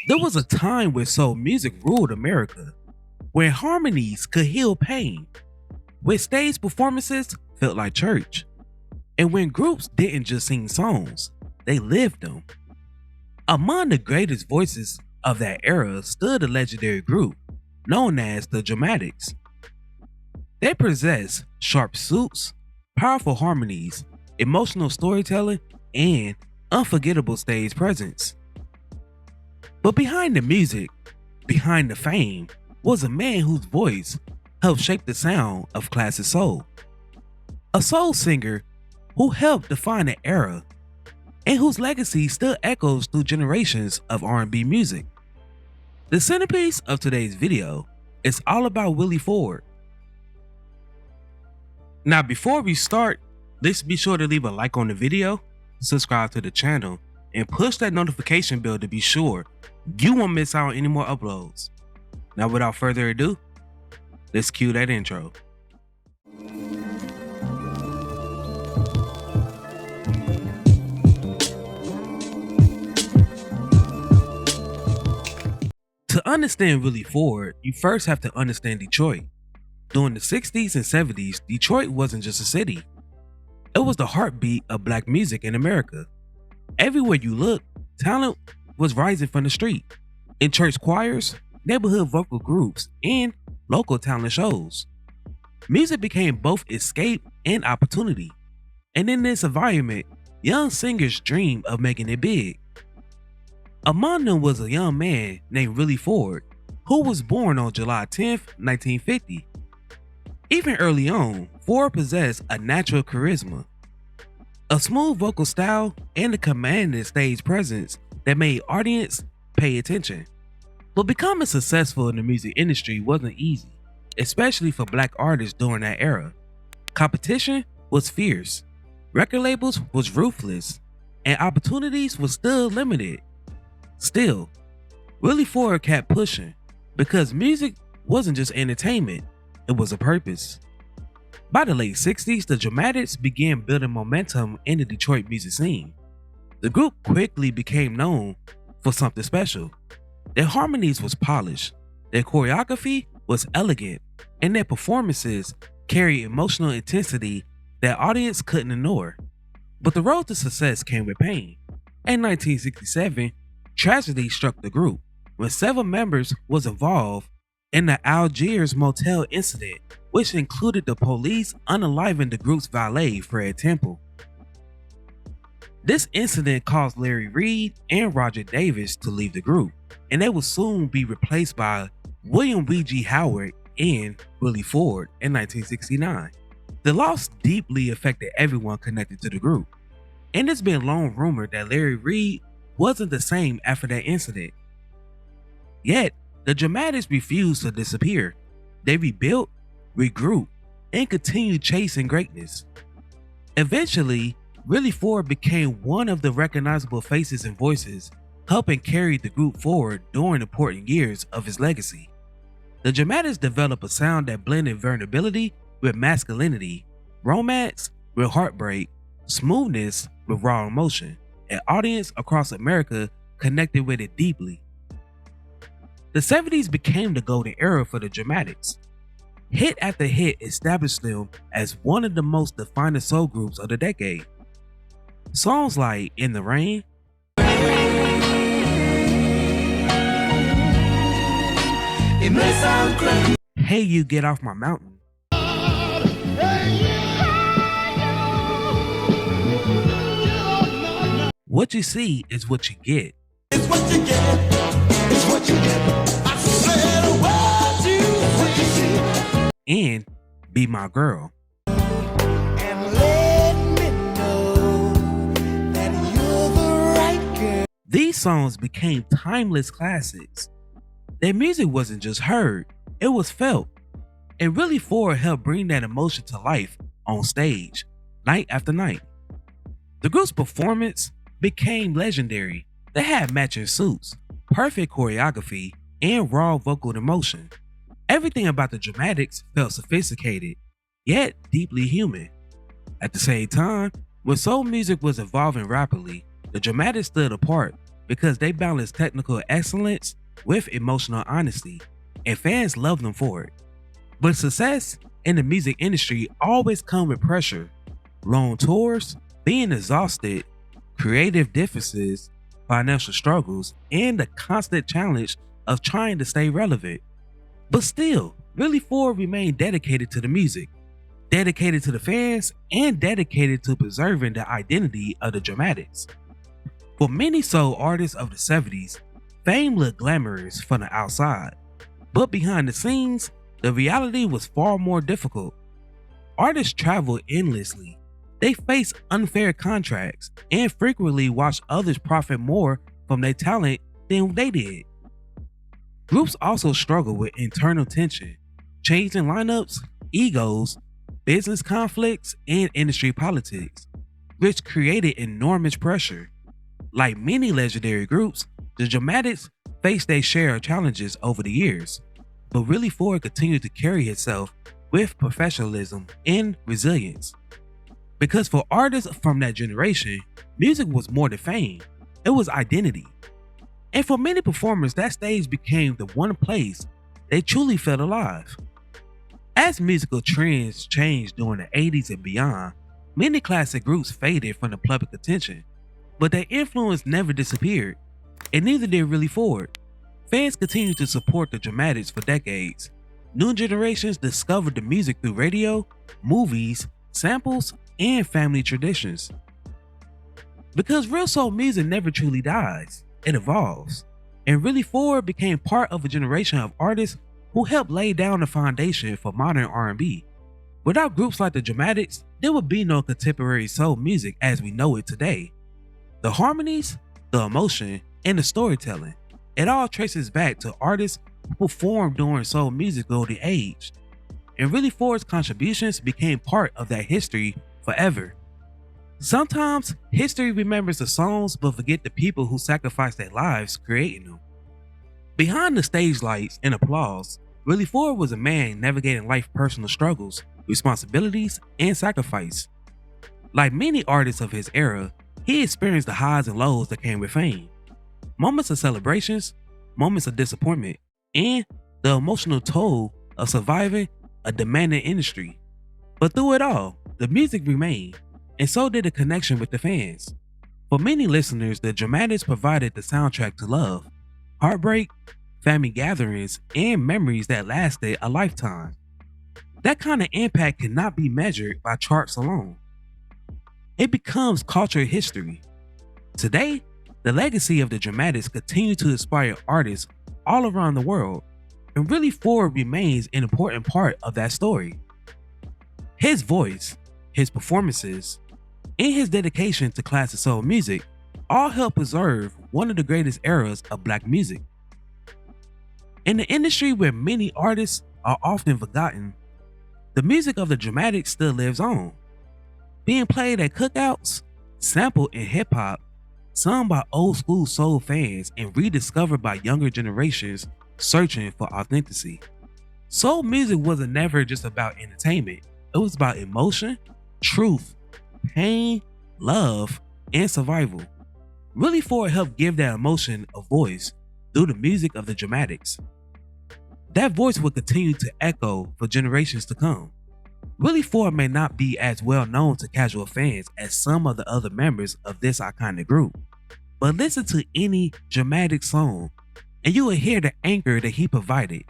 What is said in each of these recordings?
There was a time when soul music ruled America, when harmonies could heal pain, when stage performances felt like church, and when groups didn't just sing songs, they lived them. Among the greatest voices of that era stood a legendary group known as the Dramatics. They possessed sharp suits, powerful harmonies, emotional storytelling, and unforgettable stage presence. But behind the music, behind the fame, was a man whose voice helped shape the sound of classic soul. A soul singer who helped define an era and whose legacy still echoes through generations of R&B music. The centerpiece of today's video is all about Willie Ford. Now before we start, let's be sure to leave a like on the video, subscribe to the channel, and push that notification bell to be sure you won't miss out on any more uploads. Now without further ado, let's cue that intro. To understand Willie Ford, you first have to understand Detroit. During the 60s and 70s, Detroit wasn't just a city. It was the heartbeat of black music in America. Everywhere you look, talent was rising from the street. In church choirs, neighborhood vocal groups, and local talent shows. Music became both escape and opportunity. And in this environment, young singers dreamed of making it big. Among them was a young man named Willie Ford, who was born on July 10th, 1950. Even early on, Ford possessed a natural charisma, a smooth vocal style, and a commanding stage presence that made audience pay attention. But becoming successful in the music industry wasn't easy, especially for black artists during that era. Competition was fierce, record labels was ruthless, and opportunities were still limited. Still, Willie Ford kept pushing because music wasn't just entertainment, it was a purpose. By the late 60s, the Dramatics began building momentum in the Detroit music scene. The group quickly became known for something special. Their harmonies was polished, their choreography was elegant, and their performances carried emotional intensity that audience couldn't ignore. But the road to success came with pain. In 1967, tragedy struck the group when 7 members was involved in the Algiers motel incident, which included the police unaliving the group's valet, Fred Temple. This incident caused Larry Reid and Roger Davis to leave the group, and they would soon be replaced by William W.G. Howard and Willie Ford in 1969. The loss deeply affected everyone connected to the group, and it's been long rumored that Larry Reid wasn't the same after that incident. Yet, the Dramatics refused to disappear. They rebuilt, regrouped, and continued chasing greatness. Eventually, Willie Ford became one of the recognizable faces and voices, helping carry the group forward during important years of his legacy. The Dramatics developed a sound that blended vulnerability with masculinity, romance with heartbreak, smoothness with raw emotion, and audience across America connected with it deeply. The 70s became the golden era for the Dramatics. Hit after hit established them as one of the most defining soul groups of the decade. Songs like In the Rain, It May Sound Crazy, Hey You Get Off My Mountain, What You See Is What You Get, It's what you get. It's what you get. I said what you see. and Be My Girl. And let me know that you're the right girl. These songs became timeless classics. Their music wasn't just heard, it was felt. And Willie Ford helped bring that emotion to life on stage, night after night. The group's performance became legendary. They had matching suits, perfect choreography, and raw vocal emotion. Everything about the Dramatics felt sophisticated, yet deeply human. At the same time, when soul music was evolving rapidly, the Dramatics stood apart because they balance technical excellence with emotional honesty, and fans love them for it. But success in the music industry always comes with pressure, long tours, being exhausted, creative differences, financial struggles, and the constant challenge of trying to stay relevant. But still, Willie Ford remained dedicated to the music, dedicated to the fans, and dedicated to preserving the identity of the Dramatics. For many soul artists of the 70s, fame looked glamorous from the outside, but behind the scenes, the reality was far more difficult. Artists traveled endlessly, they faced unfair contracts, and frequently watched others profit more from their talent than they did. Groups also struggled with internal tension, changing lineups, egos, business conflicts, and industry politics, which created enormous pressure. Like many legendary groups, the Dramatics faced their share of challenges over the years, but Willie Ford continued to carry himself with professionalism and resilience. Because for artists from that generation, music was more than fame, it was identity. And for many performers, that stage became the one place they truly felt alive. As musical trends changed during the 80s and beyond, many classic groups faded from the public attention, but their influence never disappeared, and neither did Willie Ford. Fans continued to support the Dramatics for decades. New generations discovered the music through radio, movies, samples, and family traditions. Because real soul music never truly dies, it evolves, and Willie Ford became part of a generation of artists who helped lay down the foundation for modern R&B. Without groups like the Dramatics, there would be no contemporary soul music as we know it today. The harmonies, the emotion, and the storytelling, it all traces back to artists who performed during soul music's golden age, and Willie Ford's contributions became part of that history forever. Sometimes, history remembers the songs but forget the people who sacrificed their lives creating them. Behind the stage lights and applause, Willie Ford was a man navigating life's personal struggles, responsibilities, and sacrifice. Like many artists of his era, he experienced the highs and lows that came with fame. Moments of celebrations, moments of disappointment, and the emotional toll of surviving a demanding industry. But through it all, the music remained, and so did the connection with the fans. For many listeners, the Dramatics provided the soundtrack to love, heartbreak, family gatherings, and memories that lasted a lifetime. That kind of impact cannot be measured by charts alone. It becomes cultural history. Today, the legacy of the Dramatics continue to inspire artists all around the world, and Willie Ford remains an important part of that story. His voice, his performances, and his dedication to classic soul music all help preserve one of the greatest eras of black music. In the industry where many artists are often forgotten, the music of the Dramatics still lives on, being played at cookouts, sampled in hip-hop, sung by old school soul fans, and rediscovered by younger generations searching for authenticity. Soul music wasn't never just about entertainment, it was about emotion, truth, pain, love, and survival. Willie Ford helped give that emotion a voice through the music of the Dramatics. That voice will continue to echo for generations to come. Willie Ford may not be as well known to casual fans as some of the other members of this iconic group, but listen to any Dramatic song and you will hear the anchor that he provided.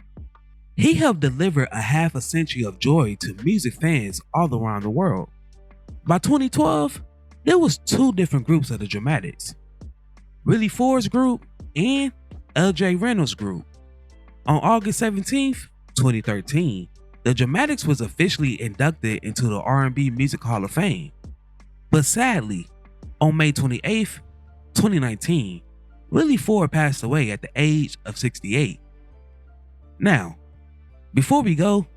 He helped deliver a half a century of joy to music fans all around the world. By 2012, there was two different groups of the Dramatics, Willie Ford's group and L.J. Reynolds' group. On August 17, 2013, the Dramatics was officially inducted into the R&B Music Hall of Fame. But sadly, on May 28, 2019, Willie Ford passed away at the age of 68. Now, before we go,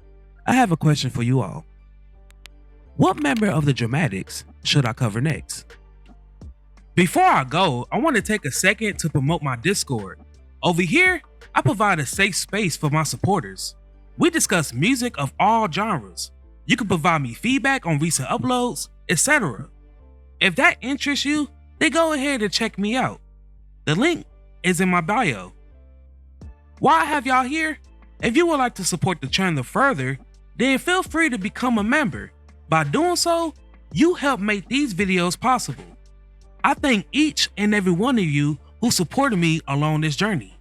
I have a question for you all. What member of the Dramatics should I cover next? Before I go, I want to take a second to promote my Discord. Over here, I provide a safe space for my supporters. We discuss music of all genres. You can provide me feedback on recent uploads, etc. If that interests you, then go ahead and check me out. The link is in my bio. While I have y'all here, if you would like to support the channel further, then feel free to become a member. By doing so, you help make these videos possible. I thank each and every one of you who supported me along this journey.